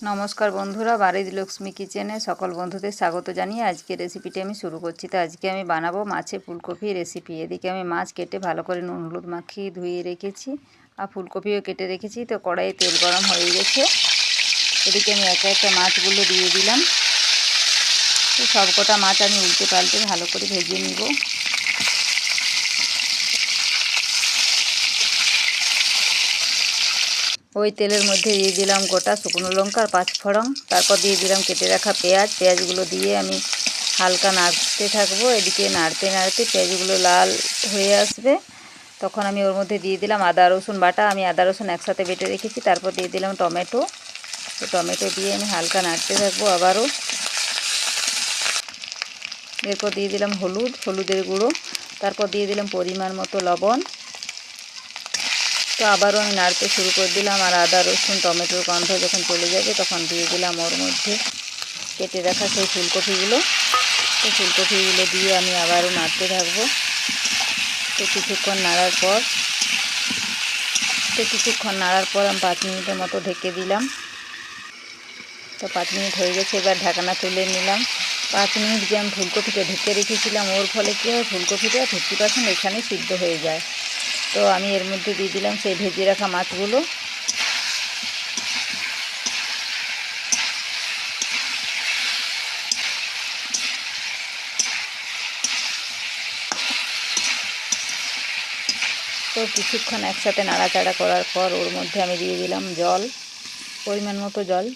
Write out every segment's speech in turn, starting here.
নমস্কার বন্ধুরা, বাড়ির লক্ষ্মী কিচেনে সকল বন্ধুদের স্বাগত জানিয়ে আজকে রেসিপিটি আমি শুরু করছি। তো আজকে আমি বানাবো মাছে ফুলকপি রেসিপি। এদিকে আমি মাছ কেটে ভালো করে নুন হলুদ মাখিয়ে ধুয়ে রেখেছি, আর ফুলকপিও কেটে রেখেছি। তো কড়াইয়ে তেল গরম হয়ে গেছে, এদিকে আমি একে একে মাছগুলো দিয়ে দিলাম। তো সবকটা মাছ আমি উল্টে পাল্টে ভালো করে ভেজে নিব। ওই তেলের মধ্যে দিয়ে দিলাম গোটা শুকনো লঙ্কা আর 5 ফোড়ন, তারপর দিয়ে দিলাম কেটে রাখা পেঁয়াজগুলো দিয়ে আমি হালকা নাড়তে থাকবো। এদিকে নাড়তে নাড়তে পেঁয়াজগুলো লাল হয়ে আসবে, তখন আমি ওর মধ্যে দিয়ে দিলাম আদা রসুন বাটা। আমি আদা রসুন একসাথে বেটে রেখেছি। তারপর দিয়ে দিলাম টমেটো। তো টমেটো দিয়ে আমি হালকা নাড়তে থাকবো আবারও। এরপর দিয়ে দিলাম হলুদের গুঁড়ো, তারপর দিয়ে দিলাম পরিমাণ মতো লবণ। তো আবারও আমি নাড়তে শুরু করে দিলাম, আর আদা রসুন টমেটোর গন্ধ যখন চলে যাবে তখন দিয়ে দিলাম ওর মধ্যে কেটে রাখা সেই ফুলকপিগুলো। তো ফুলকপিগুলো দিয়ে আমি আবারও নাড়তে থাকবো। তো কিছুক্ষণ নাড়ার পর আমি 5 মিনিটের মতো ঢেকে দিলাম। তো 5 মিনিট হয়ে গেছে, এবার ঢাকনা তুলে নিলাম। 5 মিনিট যে আমি ফুলকপিটা ঢেকে রেখেছিলাম, ওর ফলে কী হয়, ফুলকপিটা 50% এখানে সিদ্ধ হয়ে যায়। তো আমি এর মধ্যে দিয়ে দিলাম সেই ভেজে রাখা মাছগুলো। তো কিছুক্ষণ একসাথে নাড়াচাড়া করার পর ওর মধ্যে আমি দিয়ে দিলাম জল, পরিমাণ মতো জল।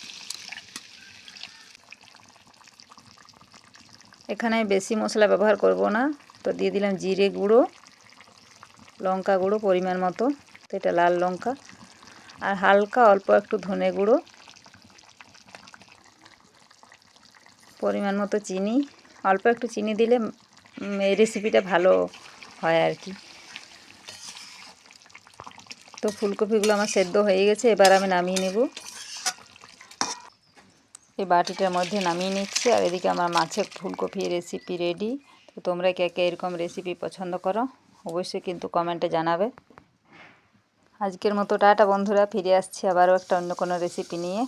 এখানে বেশি মশলা ব্যবহার করব না। তো দিয়ে দিলাম জিরে গুঁড়ো, লঙ্কা গুঁড়ো পরিমাণ মতো, তো এটা লাল লঙ্কা, আর হালকা অল্প একটু ধনে গুঁড়ো, পরিমাণ মতো চিনি। অল্প একটু চিনি দিলে এই রেসিপিটা ভালো হয় আর কি। তো ফুলকপিগুলো আমার সেদ্ধ হয়ে গেছে, এবার আমি নামিয়ে নেব। এই বাটিটার মধ্যে নামিয়ে নিচ্ছি, আর এদিকে আমার মাছের ফুলকপি রেসিপি রেডি। তো তোমরা কে কে এরকম রেসিপি পছন্দ করো অবশ্যই কিন্তু কমেন্টে জানাবে। আজকের মতো টাটা বন্ধুরা, ফিরে আসছি আবারও একটা অন্য কোনো রেসিপি নিয়ে।